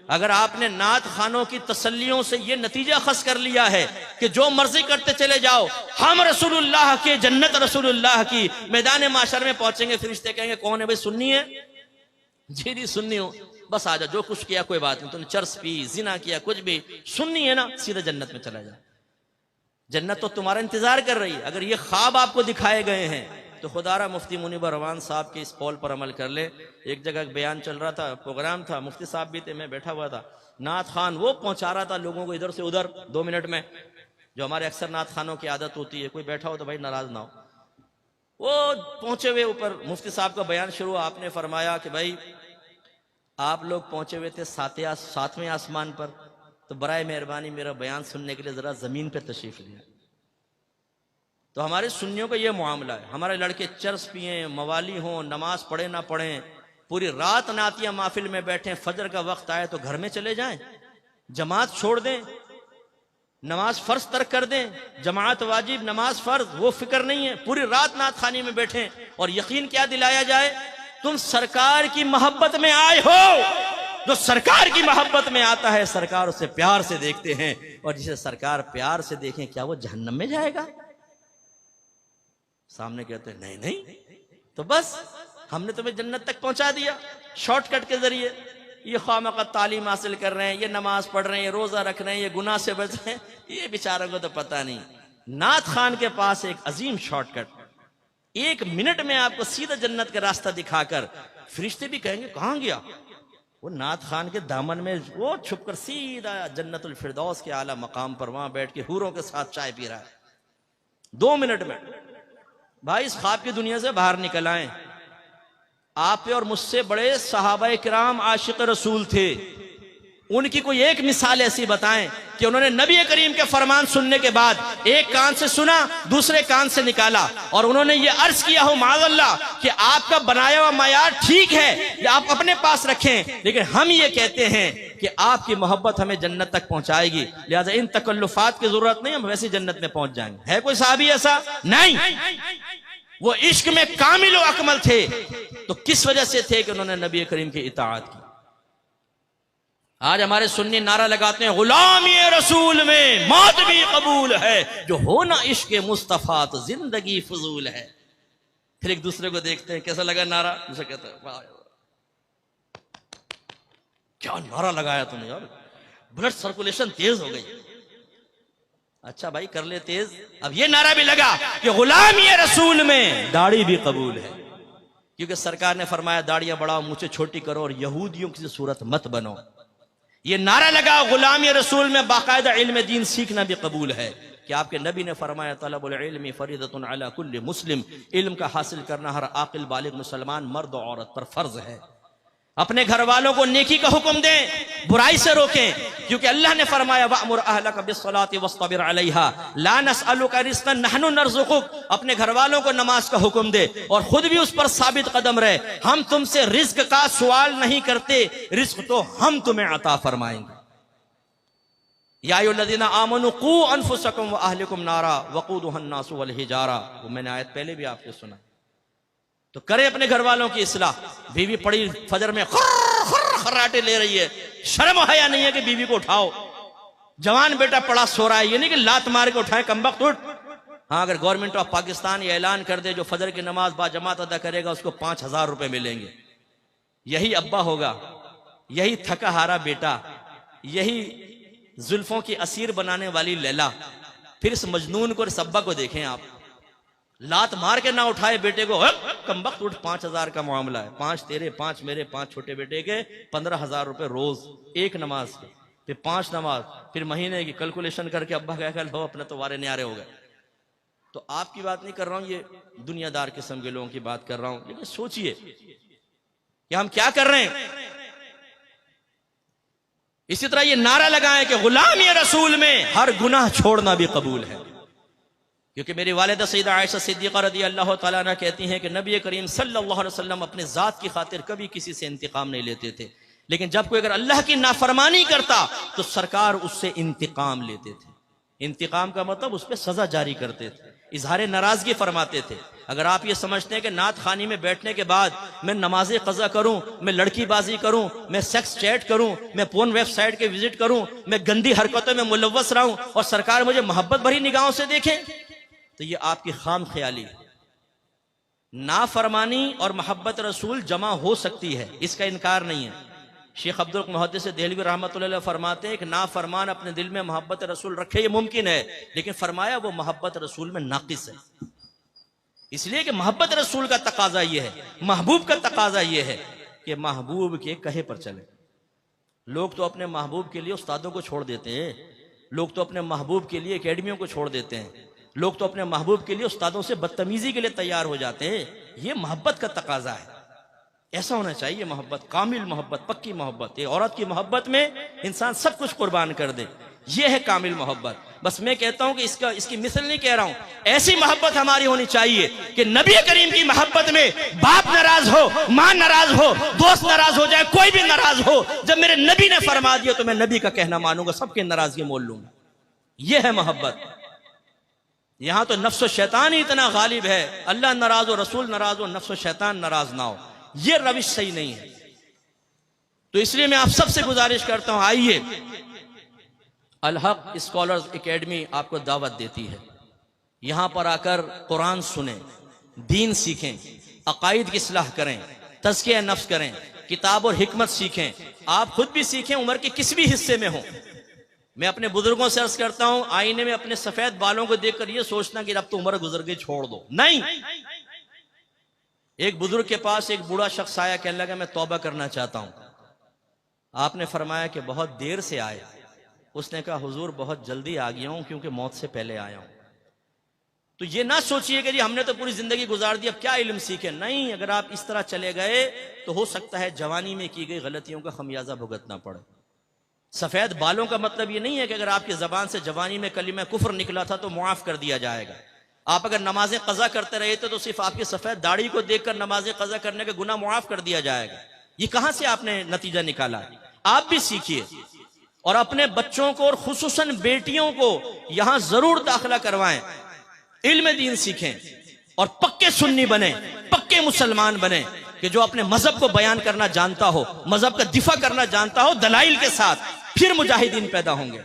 अगर आपने नात खानों की तसल्लियों से ये नतीजा खस कर लिया है कि जो मर्जी करते चले जाओ, हम रसूलुल्लाह के, जन्नत रसूलुल्लाह की, मैदान माशर में पहुंचेंगे, फरिश्ते कहेंगे कौन है भाई, सुन्नी है? जी नहीं सुन्नी हो, बस आ जा, जो कुछ किया कोई बात नहीं, तुमने चर्स पी, जिना किया, कुछ भी, सुन्नी है ना, सीधा जन्नत में चला जा। जन्नत तो तुम्हारा इंतजार कर रही है। अगर ये ख्वाब आपको दिखाए गए हैं तो खुदारा मुफ्ती मुनीबर रवान साहब के इस कौल पर अमल कर ले। एक जगह बयान चल रहा था, प्रोग्राम था, मुफ्ती साहब भी थे, मैं बैठा हुआ था, नात खान वो पहुंचा रहा था लोगों को इधर से उधर 2 मिनट में, जो हमारे अक्सर नात खानों की आदत होती है, कोई बैठा हो तो भाई नाराज ना हो। वो पहुंचे हुए ऊपर मुफ्ती साहब का बयान शुरू, आपने फरमाया कि भाई आप लोग पहुंचे हुए थे 7वें आसमान पर, तो बराए मेहरबानी मेरा बयान सुनने के लिए जरा जमीन पर तशरीफ लिया। तो हमारे सुन्नियों का ये मामला है, हमारे लड़के चर्स पिए, मवाली हों, नमाज पढ़े ना पढ़ें, पूरी रात नातिया महफिल में बैठे, फजर का वक्त आए तो घर में चले जाएं, जमात छोड़ दें, नमाज फर्ज तर्क कर दें, जमात वाजिब नमाज फर्ज, वो फिक्र नहीं है, पूरी रात नात खानी में बैठे, और यकीन क्या दिलाया जाए, तुम सरकार की मोहब्बत में आए हो। जो सरकार की मोहब्बत में आता है सरकार उसे प्यार से देखते हैं, और जिसे सरकार प्यार से देखें क्या वो जहन्नम में जाएगा? सामने कहते हैं नहीं नहीं, तो बस हमने तुम्हें जन्नत तक पहुंचा दिया शॉर्टकट के जरिए। ये खामखा तालीम हासिल कर रहे हैं, ये नमाज पढ़ रहे हैं, ये रोजा रख रहे हैं, ये गुनाह से बच रहे हैं, ये बेचारों को तो पता नहीं। नात खान के पास एक अजीम शॉर्टकट, 1 मिनट में आपको सीधा जन्नत का रास्ता दिखाकर, फरिश्ते भी कहेंगे कहां गया वो, नात खान के दामन में वो छुपकर सीधा जन्नतुल फिरदौस के आला मकाम पर वहां बैठ के हूरों के साथ चाय पी रहा है 2 मिनट में। भाई इस ख्वाब की दुनिया से बाहर निकल आए। आप पे और मुझसे बड़े सहाबा किराम आशिक रसूल थे, उनकी कोई एक मिसाल ऐसी बताएं कि उन्होंने नबी करीम के फरमान सुनने के बाद एक कान से सुना, दूसरे कान से निकाला, और उन्होंने ये अर्ज किया हो माज़अल्लाह कि आपका बनाया हुआ मायार ठीक है, या आप अपने पास रखें, लेकिन हम ये कहते हैं कि आपकी मोहब्बत हमें जन्नत तक पहुंचाएगी, लिहाजा इन तकल्लुफात की जरूरत नहीं, हम वैसे जन्नत में पहुंच जाएंगे। है कोई साहबी ऐसा? नहीं। वो इश्क में कामिल व अकमल थे, तो किस वजह से थे कि उन्होंने नबी करीम की इताअत की। आज हमारे सुन्नी नारा लगाते हैं गुलामी रसूल में मौत भी कबूल है, जो होना इश्क मुस्तफा तो जिंदगी फजूल है। फिर एक दूसरे को देखते हैं कैसा लगा नारा, दूसरा कहता है वाह क्या नारा लगाया तुमने यार, ब्लड सर्कुलेशन तेज हो गई। अच्छा भाई कर ले तेज। अब ये नारा भी लगा कि गुलामी रसूल में दाढ़ी भी कबूल है, क्योंकि सरकार ने फरमाया दाढ़ियां बढ़ाओ, मुझे छोटी करो, और यहूदियों की सूरत मत बनो। ये नारा लगा गुलामी रसूल में बाकायदा इल्म दीन सीखना भी कबूल है, कि आपके नबी ने फरमाया तलबुल इल्मी फरीदतुन अला कुल्ली मुस्लिम, इल्म का हासिल करना हर आकिल बालिग मुसलमान मर्द और औरत पर फर्ज है। अपने घर वालों को नेकी का हुक्म दें, बुराई से रोकें, क्योंकि अल्लाह ने फरमाया वअमुर अहलका बिस्सलाति वस्तबिर अलैहा ला नसअलुका रिज़्क़न नहनु नरज़ुकुक। अपने घर वालों को नमाज का हुक्म दे और खुद भी उस पर साबित कदम रहे। हम तुमसे रिज्क का सवाल नहीं करते, रिज्क तो हम तुम्हें अता फरमाएंगे। या अय्युहल्लज़ीना आमनू क़ू अनफुसकुम व अहलिकुम नारा वक़ूदुहा अन्नासु वल हिजारा। वो मैंने आयत पहले भी आपको सुना। तो करें अपने घर वालों की इस्लाह। बीवी पड़ी फजर में खर्राटे ले रही है, शर्म हया नहीं है कि बीवी को उठाओ। जवान बेटा पड़ा सो रहा है, ये नहीं कि लात मार के उठाए कमबख्त उठ। हाँ, अगर गवर्नमेंट ऑफ पाकिस्तान ये ऐलान कर दे जो फजर की नमाज बाजमात अदा करेगा उसको 5000 रुपए मिलेंगे, यही अब्बा होगा, यही थका हारा बेटा, यही जुल्फों की असीर बनाने वाली लैला। फिर इस मजनून को, इस अब्बा को देखें आप, लात मार के ना उठाए बेटे को, कमबख्त उठ, 5000 का मामला है, 5 तेरे 5 मेरे 5 छोटे बेटे के 15,000 रुपए रोज, एक नमाज के, फिर 5 नमाज, फिर महीने की कैलकुलेशन करके अब्बा कह लो अपने तो वारे न्यारे हो गए। तो आपकी बात नहीं कर रहा हूं, ये दुनियादार किस्म के लोगों की बात कर रहा हूं। लेकिन सोचिए कि हम क्या कर रहे हैं। इसी तरह ये नारा लगाएं कि गुलामी रसूल में हर गुनाह छोड़ना भी कबूल है, क्योंकि मेरी वालिदा सैयदा आयशा सिद्दीक़ा रज़ी अल्लाह तआला अन्हा कहती हैं कि नबी करीम सल्लल्लाहु अलैहि वसल्लम अपने ज़ात की खातिर कभी किसी से इंतकाम नहीं लेते थे, लेकिन जब कोई अगर अल्लाह की नाफरमानी करता तो सरकार उससे इंतकाम लेते थे। इंतकाम का मतलब उस पर सजा जारी करते थे। इजहार नाराजगी फरमाते थे। अगर आप ये समझते हैं कि नात खानी में बैठने के बाद मैं नमाज़े कज़ा करूं, मैं लड़कीबाजी करूं, मैं सेक्स चैट करूं, मैं पोर्न वेबसाइट के विजिट करूं, मैं गंदी हरकतों में मुलव्वस रहूं और सरकार मुझे मोहब्बत भरी निगाहों से देखे, तो ये आपकी खाम ख्याली है। नाफरमानी और मोहब्बत रसूल जमा हो सकती है, इसका इनकार नहीं है। शेख अब्दुल मुहद्दिस देहलवी रहमतुल्लाह अलैह फरमाते हैं कि नाफरमान अपने दिल में मोहब्बत रसूल रखे ये मुमकिन है, लेकिन फरमाया वो मोहब्बत रसूल में नाकिस है। इसलिए कि मोहब्बत रसूल का तकाजा ये है, महबूब का तकाजा ये है कि महबूब के कहे पर चले। लोग तो अपने महबूब के लिए उस्तादों को छोड़ देते हैं, लोग तो अपने महबूब के लिए एकेडमियों को छोड़ देते हैं, लोग तो अपने महबूब के लिए उस्तादों से बदतमीजी के लिए तैयार हो जाते हैं। ये मोहब्बत का तकाजा है, ऐसा होना चाहिए मोहब्बत, कामिल मोहब्बत, पक्की मोहब्बत। औरत की मोहब्बत में इंसान सब कुछ कुर्बान कर दे, ये है कामिल मोहब्बत। बस मैं कहता हूं कि इसकी मिसल नहीं कह रहा हूं, ऐसी मोहब्बत हमारी होनी चाहिए कि नबी करीम की मोहब्बत में बाप नाराज हो, मां नाराज हो, दोस्त नाराज हो जाए, कोई भी नाराज हो, जब मेरे नबी ने फरमा दिया तो मैं नबी का कहना मानूंगा, सबके नाराजगी मोल लूंगा। यह है मोहब्बत। यहां तो नफ्स शैतान ही इतना गालिब है, अल्लाह नाराज हो, रसूल नाराज हो, नफ्स शैतान नाराज ना हो, यह रविश सही नहीं है। तो इसलिए मैं आप सबसे गुजारिश करता हूं, आइए अल हक स्कॉलर्स एकेडमी आपको दावत देती है, यहां पर आकर कुरान सुने, दीन सीखें, अकायद की इस्लाह करें, तज़किया नफ्स करें, किताब और हिकमत सीखें, आप खुद भी सीखें, उम्र के किसी भी हिस्से में हो। मैं अपने बुजुर्गों से अर्ज करता हूं, आईने में अपने सफेद बालों को देखकर यह सोचना कि अब तो उम्र गुजर गई, छोड़ दो, नहीं। एक बुजुर्ग के पास एक बूढ़ा शख्स आया, कहने लगा मैं तौबा करना चाहता हूं। आपने फरमाया कि बहुत देर से आए। उसने कहा हुजूर बहुत जल्दी आ गया हूं क्योंकि मौत से पहले आया हूं। तो ये ना सोचिए कि जी हमने तो पूरी जिंदगी गुजार दी, अब क्या इल्म सीखे, नहीं। अगर आप इस तरह चले गए तो हो सकता है जवानी में की गई गलतियों का खमियाजा भुगतना पड़े। सफेद बालों का मतलब ये नहीं है कि अगर आपकी जबान से जवानी में कलीमा कुफ्र निकला था तो मुआफ कर दिया जाएगा। आप अगर नमाजें कज़ा करते रहे थे तो सिर्फ आपकी सफेद दाढ़ी को देखकर नमाजें कज़ा करने का गुनाह मुआफ कर दिया जाएगा। ये कहां से आपने नतीजा निकाला? आप भी सीखिए और अपने बच्चों को और खुसूसन बेटियों को यहां जरूर दाखिला करवाएं, इल्म दीन सीखें और पक्के सुन्नी बने, पक्के मुसलमान बने कि जो अपने मजहब को बयान करना जानता हो, मजहब का दिफा करना जानता हो दलाइल के साथ, फिर मुजाहिदीन पैदा होंगे।